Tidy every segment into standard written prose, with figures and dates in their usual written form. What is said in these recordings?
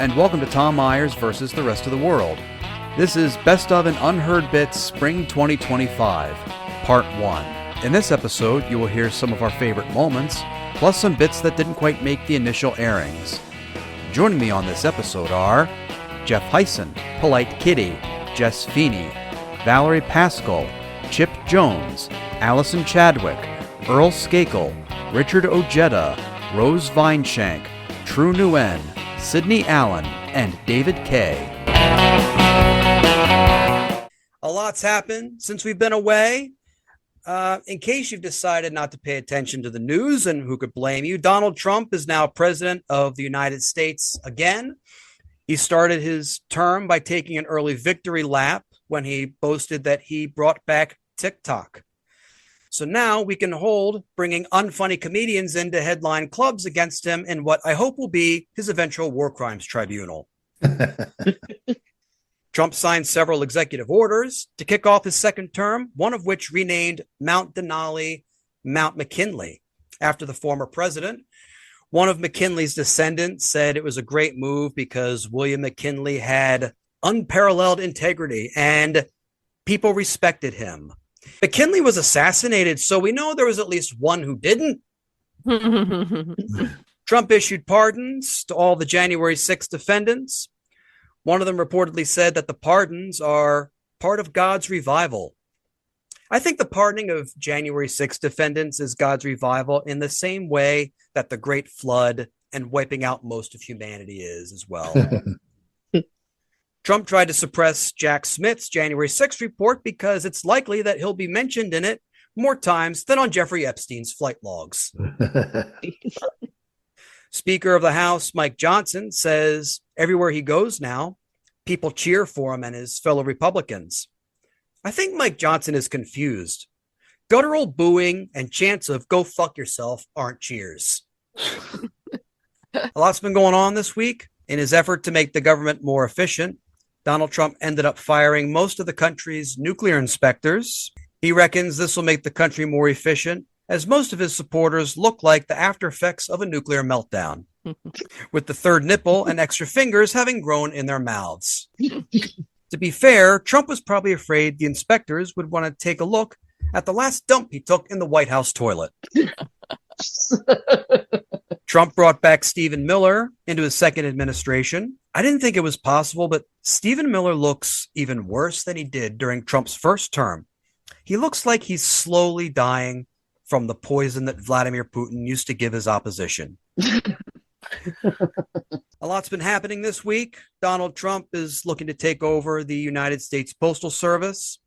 and welcome to Tom Myers versus the rest of the world. This is Best of and Unheard Bits Spring 2025, Part 1. In this episode, you will hear some of our favorite moments, plus some bits that didn't quite make the initial airings. Joining me on this episode are Jeff Hyson, Polite Kitty, Jess Feeney, Valerie Pascal, Chip Jones, Allison Chadwick, Earl Skakel, Richard Ojeda, Rose Vineshank, True Nguyen, Sydney Allen, and David Kay. A lot's happened since we've been away. In case you've decided not to pay attention to the news, and who could blame you, Donald Trump is now president of the United States again. He started his term by taking an early victory lap when he boasted that he brought back TikTok. So now we can hold bringing unfunny comedians into headline clubs against him in what I hope will be his eventual war crimes tribunal. Trump signed several executive orders to kick off his second term, one of which renamed Mount Denali Mount McKinley after the former president. One of McKinley's descendants said it was a great move because William McKinley had unparalleled integrity and people respected him. McKinley was assassinated, so we know there was at least one who didn't. Trump issued pardons to all the January 6th defendants. One of them reportedly said that the pardons are part of God's revival. I think the pardoning of January 6th defendants is God's revival in the same way that the Great Flood and wiping out most of humanity is as well. Trump tried to suppress Jack Smith's January 6th report because it's likely that he'll be mentioned in it more times than on Jeffrey Epstein's flight logs. Speaker of the House Mike Johnson says everywhere he goes now, people cheer for him and his fellow Republicans. I think Mike Johnson is confused. Guttural booing and chants of "go fuck yourself" aren't cheers. A lot's been going on this week. In his effort to make the government more efficient, Donald Trump ended up firing most of the country's nuclear inspectors. He reckons this will make the country more efficient, as most of his supporters look like the after effects of a nuclear meltdown, with the third nipple and extra fingers having grown in their mouths. To be fair, Trump was probably afraid the inspectors would want to take a look at the last dump he took in the White House toilet. Trump brought back Stephen Miller into his second administration. I didn't think it was possible, but Stephen Miller looks even worse than he did during Trump's first term. He looks like he's slowly dying from the poison that Vladimir Putin used to give his opposition. A lot's been happening this week. Donald Trump is looking to take over the United States Postal Service.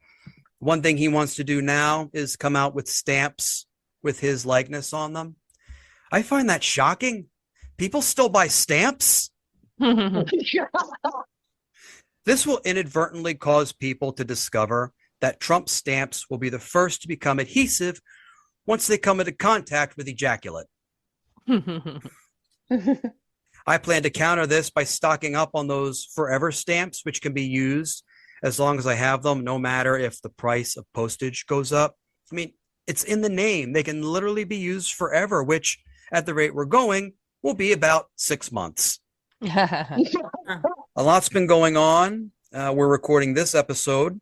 One thing he wants to do now is come out with stamps with his likeness on them. I find that shocking. People still buy stamps. This will inadvertently cause people to discover that Trump stamps will be the first to become adhesive once they come into contact with ejaculate. I plan to counter this by stocking up on those forever stamps, which can be used as long as I have them, no matter if the price of postage goes up. I mean, it's in the name. They can literally be used forever, which at the rate we're going will be about 6 months. A lot's been going on. We're recording this episode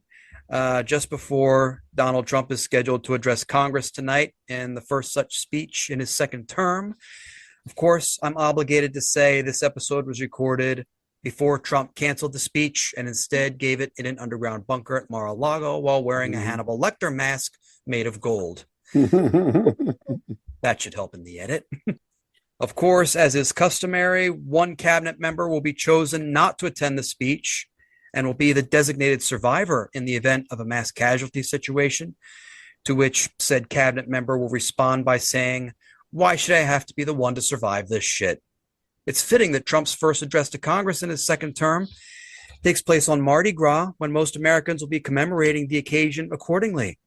just before Donald Trump is scheduled to address Congress tonight in the first such speech in his second term. Of course, I'm obligated to say this episode was recorded before Trump canceled the speech and instead gave it in an underground bunker at Mar-a-Lago while wearing a Hannibal Lecter mask made of gold. That should help in the edit. Of course, as is customary, one cabinet member will be chosen not to attend the speech and will be the designated survivor in the event of a mass casualty situation, to which said cabinet member will respond by saying, "Why should I have to be the one to survive this shit?" It's fitting that Trump's first address to Congress in his second term takes place on Mardi Gras, when most Americans will be commemorating the occasion accordingly.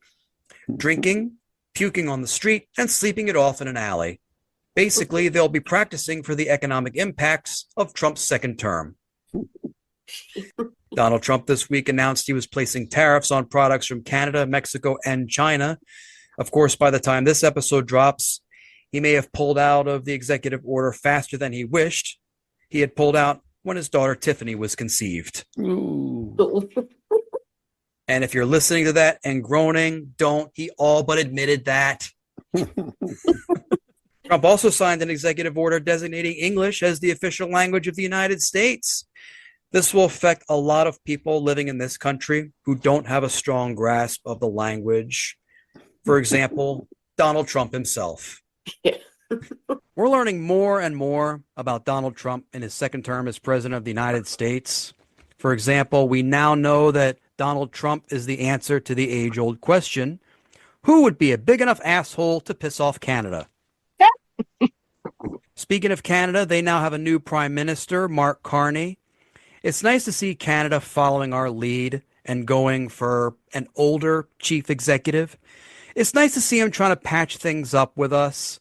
Drinking, puking on the street, and sleeping it off in an alley. Basically, they'll be practicing for the economic impacts of Trump's second term. Donald Trump this week announced he was placing tariffs on products from Canada, Mexico, and China. Of course, by the time this episode drops, he may have pulled out of the executive order faster than he wished. He had pulled out when his daughter Tiffany was conceived. Ooh. And if you're listening to that and groaning, don't. He all but admitted that. Trump also signed an executive order designating English as the official language of the United States. This will affect a lot of people living in this country who don't have a strong grasp of the language. For example, Donald Trump himself. Yeah. We're learning more and more about Donald Trump in his second term as president of the United States. For example, we now know that Donald Trump is the answer to the age-old question, who would be a big enough asshole to piss off Canada? Speaking of Canada, they now have a new prime minister, Mark Carney. It's nice to see Canada following our lead and going for an older chief executive. It's nice to see him trying to patch things up with us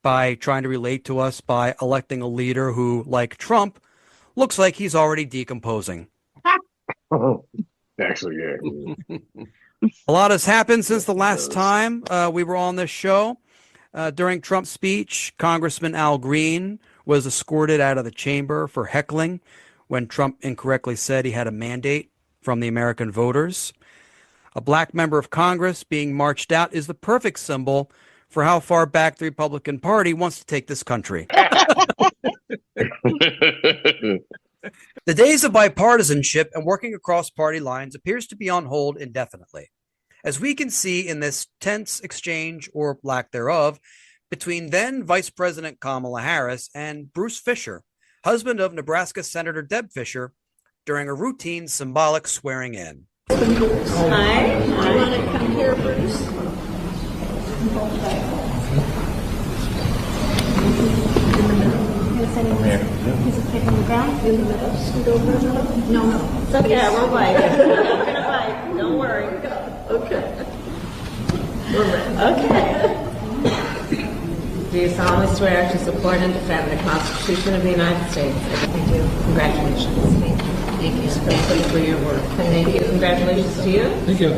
by trying to relate to us by electing a leader who, like Trump, looks like he's already decomposing. Actually, yeah. A lot has happened since the last time we were on this show. During Trump's speech, Congressman Al Green was escorted out of the chamber for heckling when Trump incorrectly said he had a mandate from the American voters. A black member of Congress being marched out is the perfect symbol for how far back the Republican Party wants to take this country. The days of bipartisanship and working across party lines appears to be on hold indefinitely, as we can see in this tense exchange, or lack thereof, between then Vice President Kamala Harris and Bruce Fischer, husband of Nebraska Senator Deb Fischer, during a routine symbolic swearing in. Hi. Do you want to come here, Bruce? Is it taking the ground? In the middle? Scoot over a little? No. It's okay. Yeah, we're right. We're going to fight. Don't worry. Okay. Okay. Do you solemnly swear to support and defend the Constitution of the United States? Thank you. Congratulations. Thank you. Thank you for your work. Thank you. Congratulations to you. Thank you.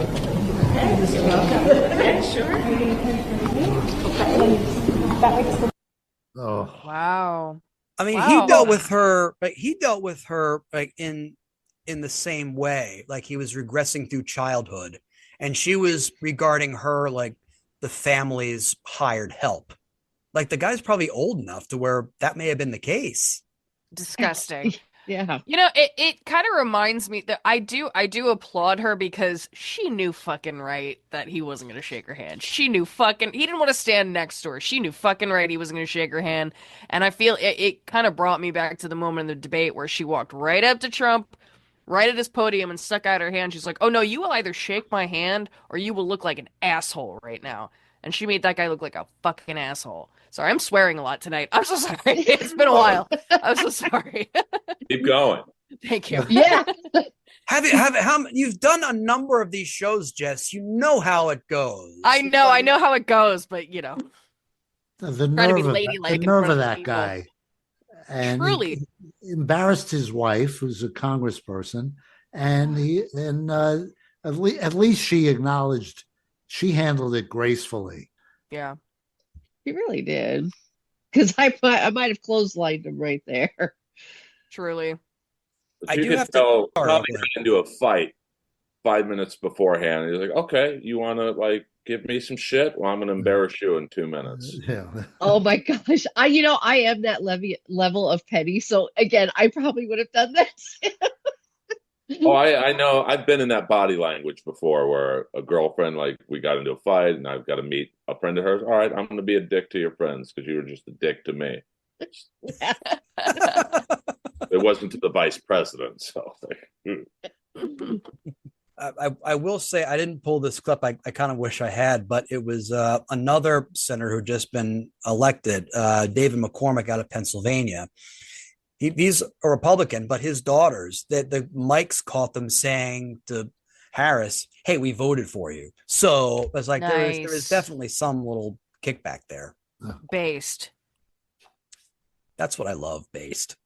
Okay. You're welcome. Okay, sure. Okay. Oh, Wow. I mean, Wow. he dealt with her like in the same way, like he was regressing through childhood, and she was regarding her like the family's hired help. Like the guy's probably old enough to where that may have been the case. Disgusting. Yeah. You know, it kind of reminds me that I do applaud her because she knew fucking right that he wasn't going to shake her hand. She knew fucking, he didn't want to stand next to her. She knew fucking right he wasn't going to shake her hand. And I feel it kind of brought me back to the moment in the debate where she walked right up to Trump, right at his podium, and stuck out her hand. She's like, oh no, you will either shake my hand or you will look like an asshole right now. And she made that guy look like a fucking asshole. Sorry, I'm swearing a lot tonight. I'm so sorry. It's been a while. I'm so sorry. Keep going. Thank you. Yeah. You've done a number of these shows, Jess. You know how it goes. I know how it goes, but you know, The trying to be nerve, ladylike in the nerve front of of that people. guy. And Truly. he embarrassed his wife, who's a congressperson, and at least she acknowledged she handled it gracefully. Yeah. He really did. Because I might have clotheslined him right there. Truly. But I you do could have to- tell Sorry, Tommy go ahead. got into a fight 5 minutes beforehand. He's like, okay, you want to like give me some shit? Well, I'm going to embarrass you in 2 minutes. Yeah. Oh my gosh. I am that level of petty. So again, I probably would have done that. Oh, I know. I've been in that body language before where a girlfriend, like, we got into a fight and I've got to meet a friend of hers. All right, I'm going to be a dick to your friends because you were just a dick to me. It wasn't to the vice president. So, I will say I didn't pull this clip. I kind of wish I had, but it was another senator who just been elected, David McCormick out of Pennsylvania. He's a Republican, but his daughters, the mics caught them saying to Harris, hey, we voted for you. So it's like there is definitely some little kickback there. Based. That's what I love, based.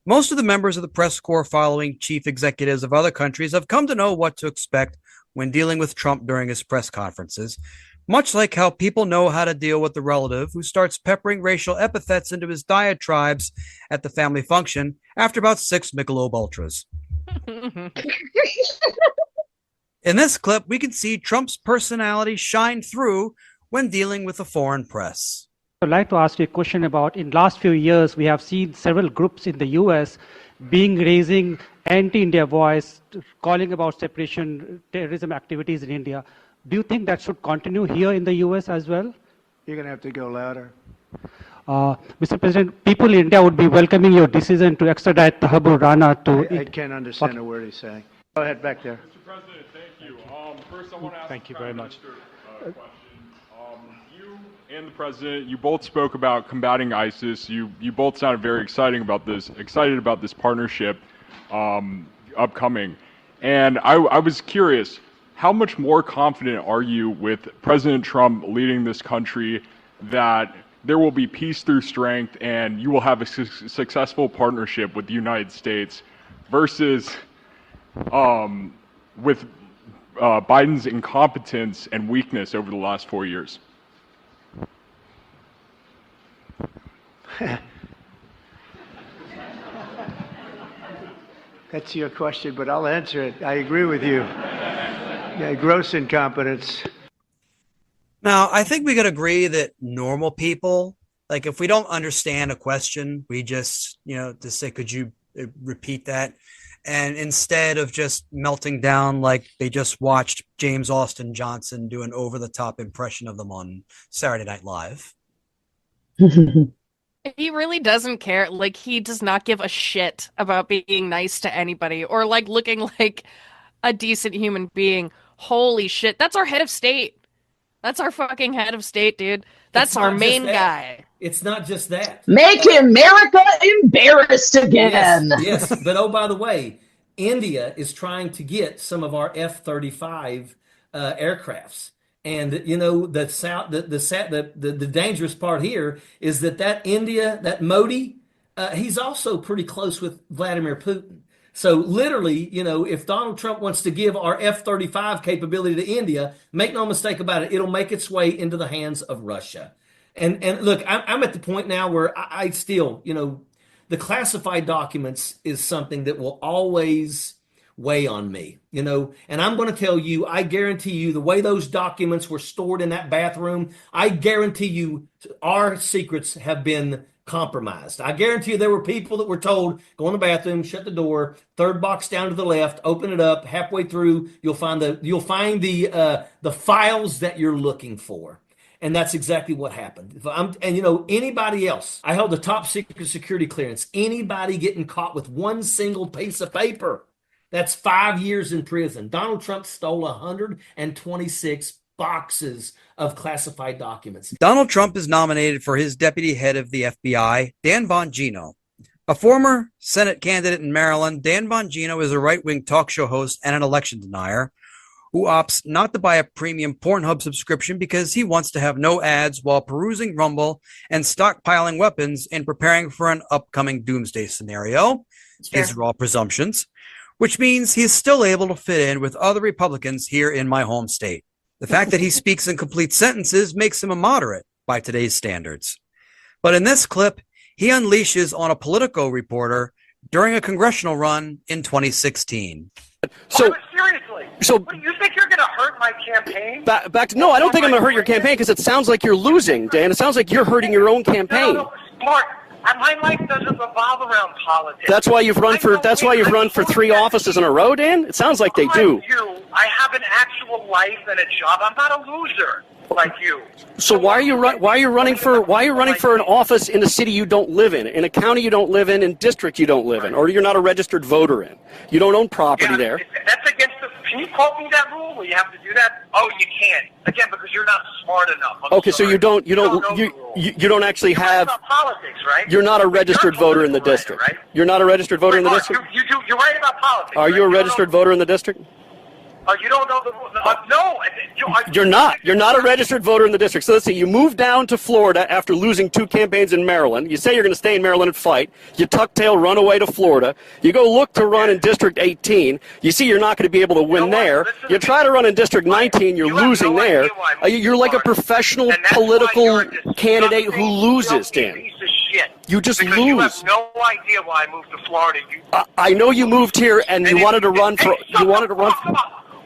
Most of the members of the press corps following chief executives of other countries have come to know what to expect when dealing with Trump during his press conferences. Much like how people know how to deal with the relative who starts peppering racial epithets into his diatribes at the family function after about 6 Michelob Ultras. In this clip, we can see Trump's personality shine through when dealing with the foreign press. I'd like to ask you a question about, in last few years, we have seen several groups in the US raising anti-India voice, calling about separation, terrorism activities in India. Do you think that should continue here in the US as well? You're going to have to go louder. Mr. President, people in India would be welcoming your decision to extradite Tahabur Rana to... I can't understand a word he's saying. Go ahead, back there. Mr. President, thank you. First, I want to ask Thank you very much. question. You and the President, you both spoke about combating ISIS. You both sounded very excited about this partnership upcoming. And I was curious, how much more confident are you with President Trump leading this country that there will be peace through strength and you will have a successful partnership with the United States versus with Biden's incompetence and weakness over the last 4 years? That's your question, but I'll answer it. I agree with you. Yeah, gross incompetence. Now, I think we could agree that normal people, like if we don't understand a question, we just, to say, could you repeat that? And instead of just melting down like they just watched James Austin Johnson do an over-the-top impression of them on Saturday Night Live. He really doesn't care. Like, he does not give a shit about being nice to anybody or like looking like a decent human being. Holy shit. That's our head of state. That's our fucking head of state, dude. That's our main guy. It's not just that. Make America embarrassed again. Yes. But oh, by the way, India is trying to get some of our F-35 aircrafts. And the dangerous part here is that India, that Modi, he's also pretty close with Vladimir Putin. So literally, if Donald Trump wants to give our F-35 capability to India, make no mistake about it, it'll make its way into the hands of Russia. And look, I'm at the point now where I still, the classified documents is something that will always weigh on me, and I'm going to tell you, I guarantee you the way those documents were stored in that bathroom, I guarantee you our secrets have been compromised. I guarantee you there were people that were told, go in the bathroom, shut the door, third box down to the left, open it up, halfway through, you'll find the files that you're looking for. And that's exactly what happened. Anybody else, I held a top secret security clearance. Anybody getting caught with one single piece of paper, that's 5 years in prison. Donald Trump stole 126 boxes of classified documents. Donald Trump is nominated for his deputy head of the FBI, Dan Bongino. A former Senate candidate in Maryland, Dan Bongino is a right-wing talk show host and an election denier who opts not to buy a premium Pornhub subscription because he wants to have no ads while perusing Rumble and stockpiling weapons and preparing for an upcoming doomsday scenario. His raw presumptions, which means he's still able to fit in with other Republicans here in my home state. The fact that he speaks in complete sentences makes him a moderate by today's standards. But in this clip, he unleashes on a Politico reporter during a congressional run in 2016. Seriously. So, what, do you think you're going to hurt my campaign? No, I don't think I'm going to hurt your campaign because it sounds like you're losing, Dan. It sounds like you're hurting your own campaign. No, Mark, my life doesn't revolve around politics. That's why you've run for 3 offices in a row, Dan? It sounds like they do. I have an actual life and a job. I'm not a loser like you. So why are you running for an office in a city you don't live in a county you don't live in district you don't live in, or you're not a registered voter in? You don't own property there. That's against the. Can you quote me that rule? Will you have to do that? Oh, you can't. Again, because you're not smart enough. Okay, so you don't actually have. About politics, right? You're not a registered voter in the district. Right? You're not a registered voter in the district. You're right about politics. Are you a registered voter in the district? You don't know the rules? No. You're not. You're not a registered voter in the district. So let's see. You moved down to Florida after losing 2 campaigns in Maryland. You say you're going to stay in Maryland and fight. You tuck tail, run away to Florida. You go look to run in District 18. You see you're not going to be able to win there. You try to run in District 19. You're losing there. You're like a professional political candidate who loses, Dan. You just lose. You have no idea why I moved to Florida. I know you moved here and you wanted to run for. You wanted to run.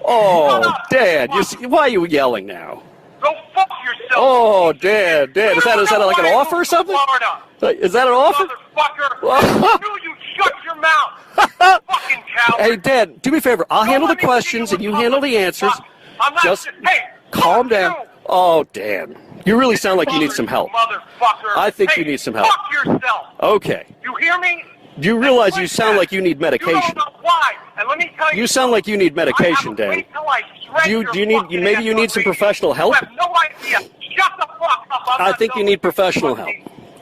Oh, Dad! Why are you yelling now? Go fuck yourself. Oh, Dad! Is that like an offer or something? Is that an offer? Motherfucker! I knew you'd shut your mouth. Fucking coward. Hey, Dad, do me a favor. I'll handle the questions and you handle the answers. I'm not. Just hey, calm down. Oh, Dan. You really sound like you need some help. Motherfucker. I think you need some help. Fuck yourself. Okay. You hear me? Do you realize you sound like you need medication? You don't know why. And let me tell you. You sound like you need medication, Dan. Do you need? Maybe you need some professional help. You have no idea. Shut the fuck up. I think you need professional help.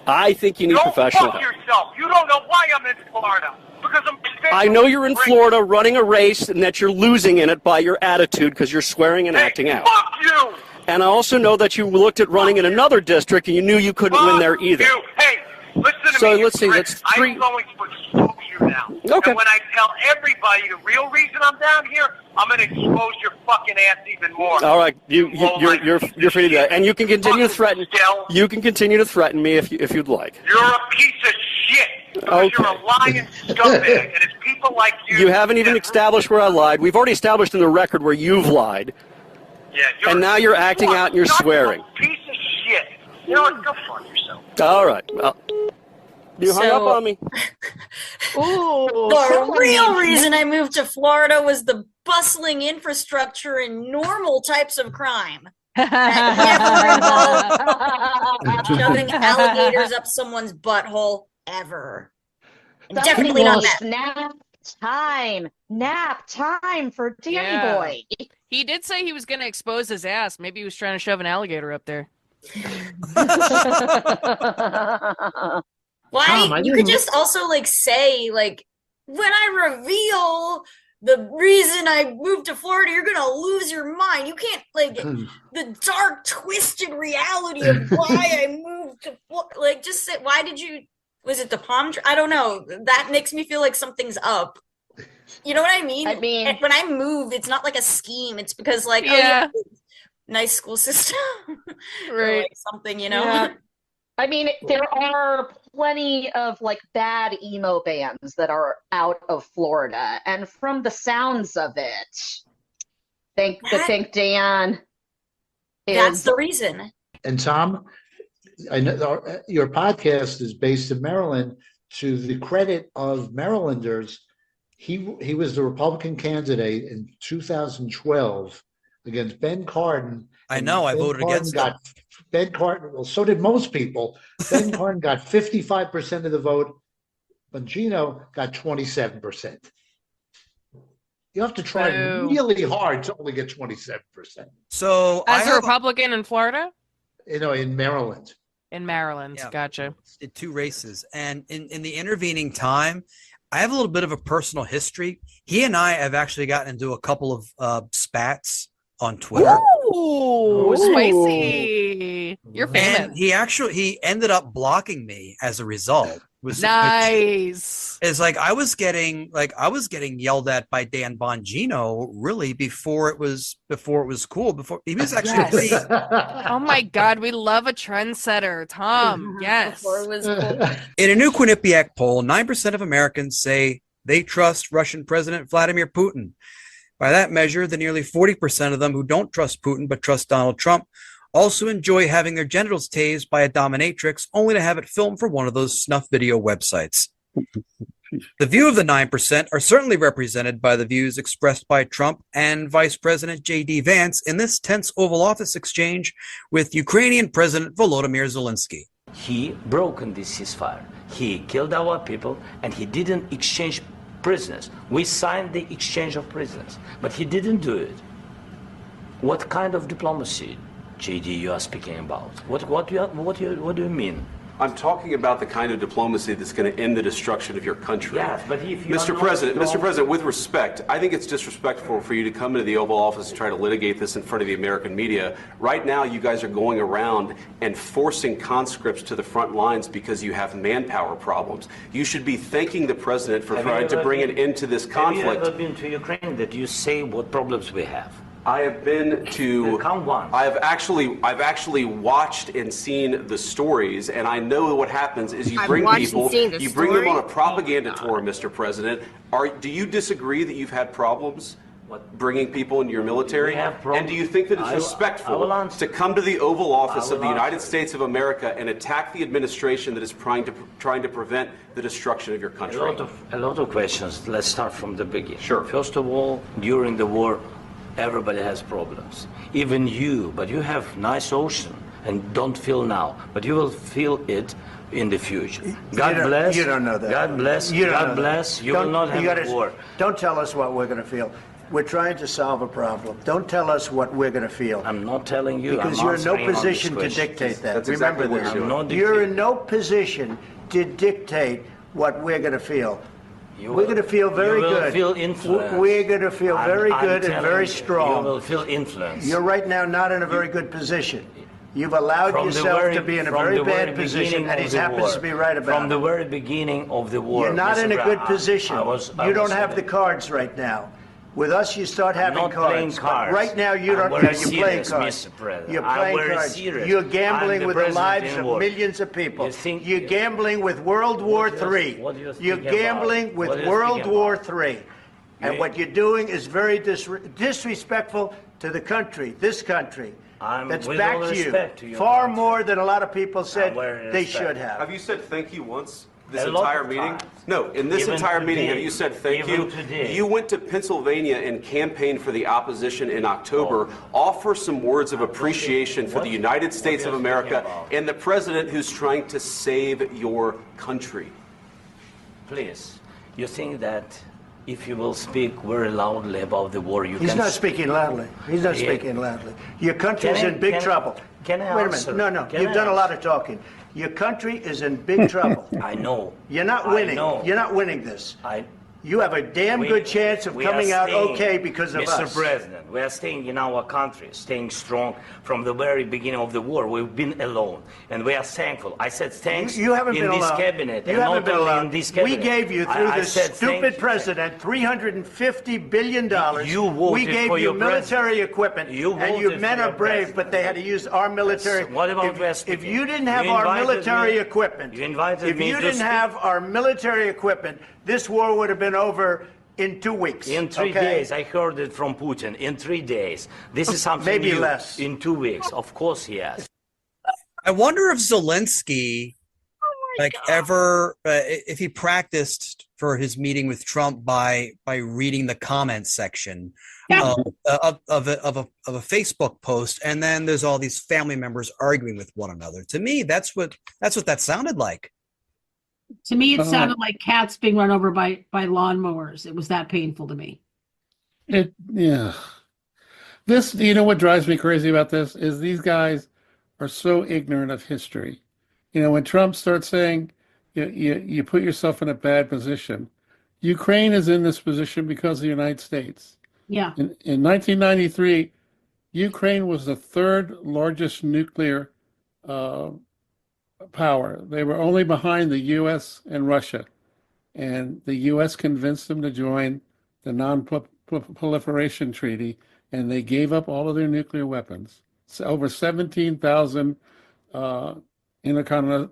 I think you need professional help. Go fuck yourself. You don't know why I'm in Florida. Because I know you're in Florida running a race and that you're losing in it by your attitude because you're swearing and acting out. Fuck you. And I also know that you looked at running in another district and you knew you couldn't win there either. Hey, listen to me. So let's see, that's 3. I'm going to expose you now. Okay. And when I tell everybody the real reason I'm down here, I'm going to expose your fucking ass even more. All right, you're free to do that, and you can continue to threaten. You can continue to threaten me if you'd like. You're a piece of shit. Because you're a lying scumbag, and it's people like you. You haven't even established where I lied. We've already established in the record where you've lied. Yeah, and now you're acting out and you're swearing. Piece of shit. You know what? Go fuck yourself. All right. Well, you hung up on me. Ooh. The real reason I moved to Florida was the bustling infrastructure and normal types of crime. That never involved shoving alligators up someone's butthole ever. Definitely not that. Nap time for Danny Boy. He did say he was going to expose his ass. Maybe he was trying to shove an alligator up there. Why? You could just also say when I reveal the reason I moved to Florida, you're gonna lose your mind. You can't the dark, twisted reality of why I moved to Florida. Just say, why did you? Was it the palm tree? I don't know. That makes me feel like something's up. You know what I mean? And when I move, it's not like a scheme. It's because nice school system, right? Or something, you know. Yeah. I mean, there are plenty of bad emo bands that are out of Florida, and from the sounds of it, think Dan. That's the reason. And Tom, I know your podcast is based in Maryland. To the credit of Marylanders, he was the Republican candidate in 2012 against Ben Cardin. I know. I voted against him. Ben Cardin, well, so did most people. Ben Cardin got 55% of the vote. Bongino got 27%. You have to try really hard to only get 27%. So, as a Republican in Florida? In Maryland. In Maryland, gotcha. In 2 races. And in the intervening time, I have a little bit of a personal history. He and I have actually gotten into a couple of spats on Twitter. Ooh, spicy. You're famous. And he ended up blocking me as a result. Nice. It's I was getting yelled at by Dan Bongino really before it was cool. Before he was actually pretty. Oh my God, we love a trendsetter, Tom. Yes. Before it was cool. In a new Quinnipiac poll, 9% of Americans say they trust Russian President Vladimir Putin. By that measure, the nearly 40% of them who don't trust Putin but trust Donald Trump also enjoy having their genitals tased by a dominatrix, only to have it filmed for one of those snuff video websites. The view of the 9% are certainly represented by the views expressed by Trump and Vice President J.D. Vance in this tense Oval Office exchange with Ukrainian President Volodymyr Zelenskyy. He broke this ceasefire. He killed our people, and he didn't exchange prisoners. We signed the exchange of prisoners, but he didn't do it. What kind of diplomacy, JD, you are speaking about? What do you mean? I'm talking about the kind of diplomacy that's going to end the destruction of your country. Yes, but if you Mr. President, with respect, I think it's disrespectful for you to come into the Oval Office and try to litigate this in front of the American media. Right now, you guys are going around and forcing conscripts to the front lines because you have manpower problems. You should be thanking the president for trying to bring an end to this conflict. Have you ever been to Ukraine that you say what problems we have? I have been to. Come once. I've actually watched and seen the stories, and I know what happens is you bring people, you bring them on a propaganda tour, Mr. President. Do you disagree that you've had problems bringing people into your military? And do you think that it's respectful to come to the Oval Office of the United States of America and attack the administration that is trying to prevent the destruction of your country? A lot of questions. Let's start from the beginning. Sure. First of all, during the war, everybody has problems. Even you, but you have nice ocean and don't feel now, but you will feel it in the future. God bless. You don't know that. God bless. God bless. You will not have a war. Don't tell us what we're going to feel. We're trying to solve a problem. Don't tell us what we're going to feel. I'm not telling you. Because you're in no position to dictate that. That's Remember exactly what this. You're in no position to dictate what we're going to feel. We're going to feel very good. You will feel influence. We're going to feel very good and very strong. You will feel influence. You're right now not in a very good position. You've allowed yourself to be in a very bad position, and he happens to be right about it. From the very beginning of the war. You're not in a good position. You don't have the cards right now. With us, you start having cards. But right now, you don't. You're playing cards. You're playing cards. You're gambling with the lives of millions of people. You're gambling with World War III. You're gambling with World War III. And what you're doing is very disrespectful to the country, this country. That's back to you. Far more than a lot of people said they should have. Have you said thank you once? This entire meeting? No, in this entire meeting, have you said thank you? You went to Pennsylvania and campaigned for the opposition in October. Offer some words of appreciation for the United States of America and the president who's trying to save your country. Please, you think that if you will speak very loudly about the war, you can... He's not speaking loudly. He's not speaking loudly. Your country's in big trouble. Can I Wait a minute. No. You've done a lot of talking. Your country is in big trouble. I know. You're not winning. You're not winning this. You have a damn good chance of coming out okay because of us. Mr. President, we are staying in our country, staying strong from the very beginning of the war. We've been alone, and we are thankful. I said thanks you haven't in been this alone. cabinet. You haven't been alone. In this cabinet. We gave you, through this stupid president, $350 billion. We gave you military equipment, and your men are brave, but they had to use our military. What about if you didn't have our military equipment, if you didn't have our military equipment, this war would have been over in 2 weeks. In 3 days. I heard it from Putin. In 3 days. This is something maybe new. Less. In 2 weeks. Of course he has. I wonder if Zelenskyy, if he practiced for his meeting with Trump by reading the comment section of a Facebook post, and then there's all these family members arguing with one another. To me, that's what that sounded like. To me, it sounded like cats being run over by lawnmowers. It was that painful to me. This, you know what drives me crazy about this is these guys are so ignorant of history. You know, when Trump starts saying you put yourself in a bad position, Ukraine is in this position because of the United States. Yeah. In 1993, Ukraine was the third largest nuclear power. They were only behind the U.S. and Russia, and the U.S. convinced them to join the Non-Proliferation Treaty, and they gave up all of their nuclear weapons. So over 17,000 intercontinental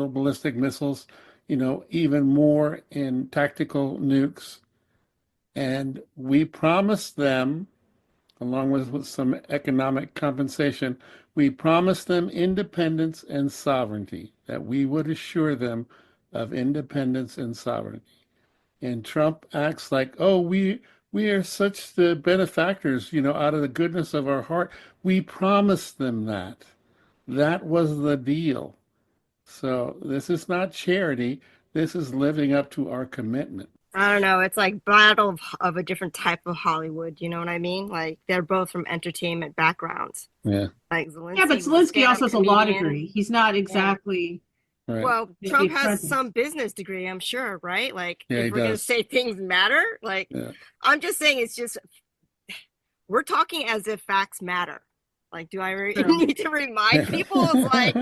ballistic missiles, even more in tactical nukes. And we promised them, along with some economic compensation, we promised them independence and sovereignty, that we would assure them of independence and sovereignty. And Trump acts like, oh, we are such the benefactors, out of the goodness of our heart. We promised them that. That was the deal. So this is not charity. This is living up to our commitment. I don't know. It's like battle of a different type of Hollywood. You know what I mean? Like they're both from entertainment backgrounds. Yeah. Like Zelensky. Yeah, but Zelensky also has a law degree. He's not exactly. Right. Well, Maybe Trump has president. some business degree, I'm sure, right? Like, Yeah, he if we're going to does. say things matter, like, Yeah. I'm just saying it's just, we're talking as if facts matter. Like, do I need to remind people? It's like,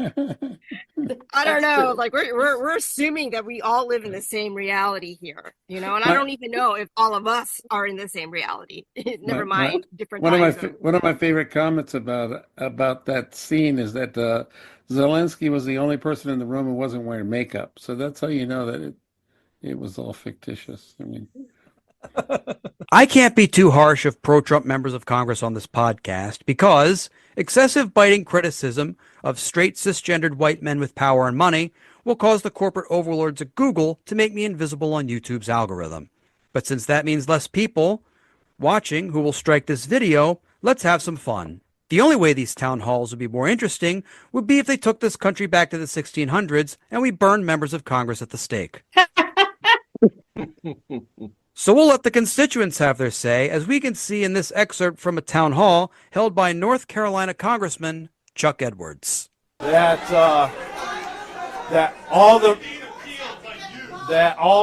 I don't know. Like, we're assuming that we all live in the same reality here, you know? And I don't even know if all of us are in the same reality. Never mind different One time zones. of my favorite comments about that scene is that Zelenskyy was the only person in the room who wasn't wearing makeup. So that's how you know that it was all fictitious. I mean, I can't be too harsh of pro-Trump members of Congress on this podcast because excessive biting criticism of straight cisgendered white men with power and money will cause the corporate overlords at Google to make me invisible on YouTube's algorithm. But since that means less people watching who will strike this video, let's have some fun. The only way these town halls would be more interesting would be if they took this country back to the 1600s and we burned members of Congress at the stake. So we'll let the constituents have their say, as we can see in this excerpt from a town hall held by North Carolina Congressman Chuck Edwards. That all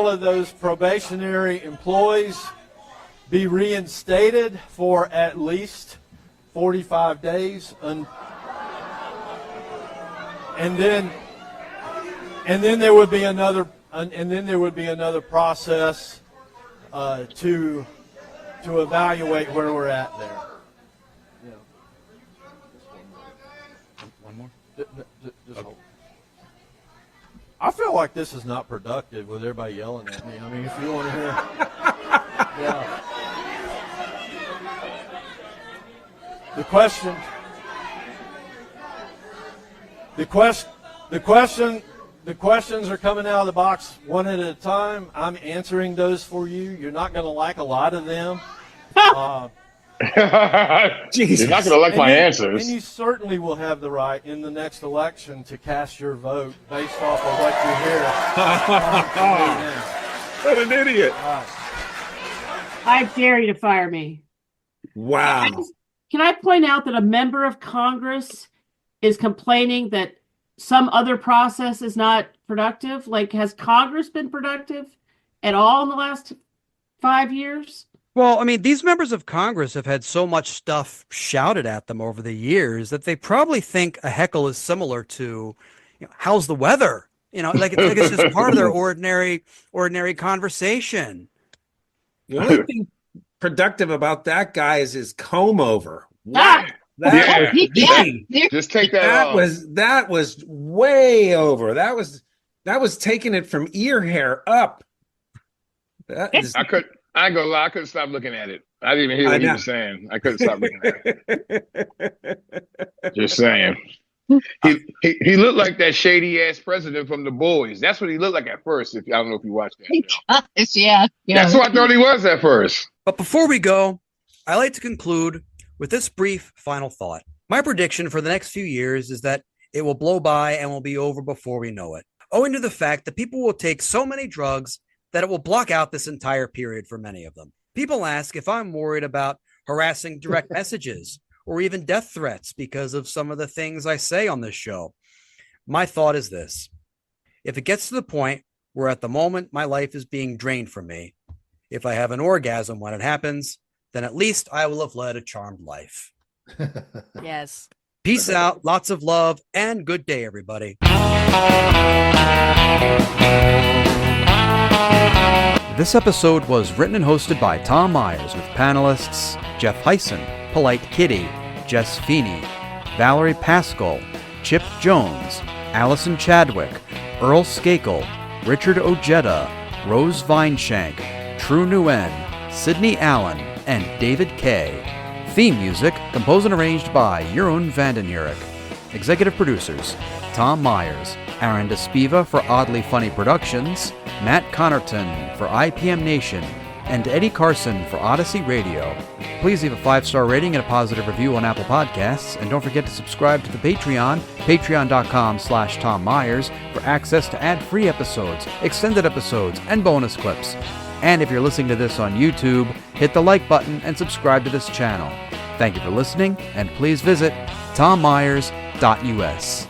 of those probationary employees be reinstated for at least 45 days, and then there would be another process to evaluate where we're at there. Yeah. One more. Just hold. I feel like this is not productive with everybody yelling at me. I mean, if you want to hear, yeah. The questions are coming out of the box one at a time. I'm answering those for you. You're not going to like a lot of them. You're not going to like my answers. And you certainly will have the right in the next election to cast your vote based off of what you hear. What an idiot. I dare you to fire me. Wow. Can I point out that a member of Congress is complaining that some other process is not productive? Like, has Congress been productive at all in the last 5 years? Well, I mean, these members of Congress have had so much stuff shouted at them over the years that they probably think a heckle is similar to, how's the weather? Like it's just part of their ordinary conversation. The only thing productive about that guy is his comb over. Wow. Yeah. Just take that off. That was way over. That was taking it from ear hair up. I ain't gonna lie, I couldn't stop looking at it. I didn't even hear what he was saying. I couldn't stop looking at it. Just saying. He looked like that shady ass president from The Boys. That's what he looked like at first. I don't know if you watched that. Yeah. That's what I thought he was at first. But before we go, I like to conclude with this brief final thought. My prediction for the next few years is that it will blow by and will be over before we know it, owing to the fact that people will take so many drugs that it will block out this entire period for many of them. People ask if I'm worried about harassing direct messages or even death threats because of some of the things I say on this show. My thought is this: if it gets to the point where at the moment my life is being drained from me, if I have an orgasm when it happens, then at least I will have led a charmed life. Yes. Peace out, lots of love, and good day, everybody. This episode was written and hosted by Tom Myers with panelists Jeff Hyson, Polite Kitty, Jess Feeney, Valerie Pascal, Chip Jones, Allison Chadwick, Earl Skakel, Richard Ojeda, Rose Vineshank, True Nguyen, Sydney Allen, and David Kay. Theme music composed and arranged by Jeroen van den Hurck. Executive producers Tom Myers, Aaron Duspiva for Oddly Funny Productions, Matt Connarton for ipmNation, and Eddie Carson for Odyssey Radio. Please leave a 5-star rating and a positive review on Apple Podcasts, and don't forget to subscribe to the Patreon, patreon.com/Tom Myers, for access to ad-free episodes, extended episodes, and bonus clips. And if you're listening to this on YouTube, hit the like button and subscribe to this channel. Thank you for listening, and please visit tommyers.us.